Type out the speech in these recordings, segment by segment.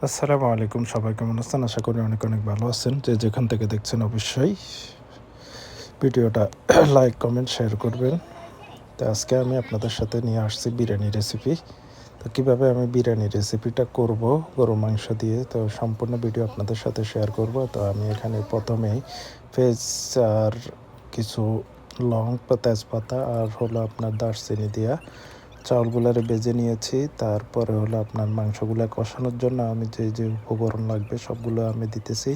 আসসালামু আলাইকুম, সবাই কেমন আছেন? আশা করি অনেক অনেক ভালো আছেন। যে যেখান থেকে দেখছেন অবশ্যই ভিডিওটা লাইক কমেন্ট শেয়ার করবেন। তো আজকে আমি আপনাদের সাথে নিয়ে আসছি বিরিয়ানি রেসিপি। তো কীভাবে আমি বিরিয়ানি রেসিপিটা করব গরুর মাংস দিয়ে, তো সম্পূর্ণ ভিডিও আপনাদের সাথে শেয়ার করব। তো আমি এখানে প্রথমেই পেঁয়াজ আর কিছু লং তেজপাতা আর হলো আপনার দারচিনি দিয়া চাউলগুলারে বেজে নিয়েছি। তারপরে হলো আপনার মাংসগুলো কষানোর জন্য আমি যে যে উপকরণ লাগবে সবগুলো আমি দিতেছি।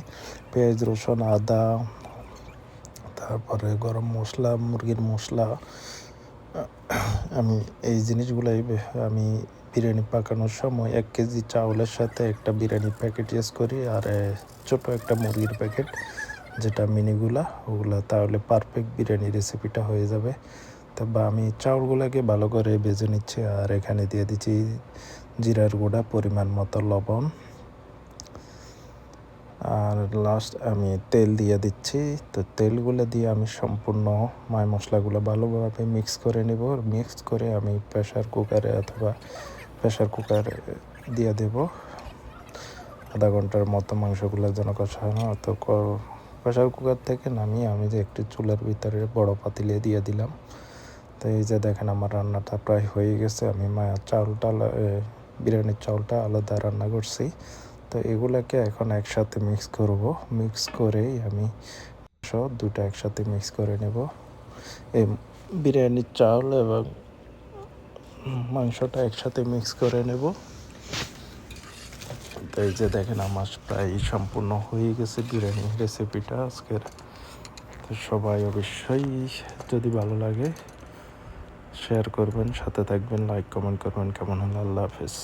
পেঁয়াজ, রসুন, আদা, তারপরে গরম মশলা, মুরগির মশলা। আমি এই জিনিসগুলাই আমি বিরিয়ানি পাকানোর সময় 1 কেজি চাউলের সাথে একটা বিরিয়ানির প্যাকেট ইউজ করি, আর ছোটো একটা মুরগির প্যাকেট, যেটা মিনিগুলা ওগুলা, তাহলে পারফেক্ট বিরিয়ানি রেসিপিটা হয়ে যাবে। বা আমি চাউলগুলোকে ভালো করে ভেজে নিচ্ছি, আর এখানে দিয়ে দিচ্ছি জিরার গুঁড়া, পরিমাণ মতো লবণ, আর লাস্ট আমি তেল দিয়ে দিচ্ছি। তো তেলগুলো দিয়ে আমি সম্পূর্ণ মায় মশলাগুলো ভালোভাবে মিক্স করে নেব। মিক্স করে আমি প্রেশার কুকারে অথবা প্রেশার কুকারে দিয়ে দেব। আধা ঘন্টার মতো মাংসগুলো যেন কষানো। তো প্রেশার কুকার থেকে নামিয়ে আমি যে একটি চুলার ভিতরে বড় পাতিলে দিয়ে দিলাম। তো এই যে দেখেন আমার রান্নাটা প্রায় হয়ে গেছে। আমি বিরিয়ানির চাউলটা আলাদা রান্না করছি। তো এগুলোকে এখন একসাথে মিক্স করব। মিক্স করেই আমি দুটো একসাথে মিক্স করে নেব। এই বিরিয়ানির চাউল এবং মাংসটা একসাথে মিক্স করে নেব। তো এই যে দেখেন আমার প্রায় সম্পূর্ণ হয়ে গেছে বিরিয়ানি রেসিপিটা আজকের। তো সবাই অবশ্যই যদি ভালো লাগে শেয়ার করবেন, সাথে থাকবেন, লাইক কমেন্ট করবেন। কেমন হলো? আল্লাহ হাফেজ।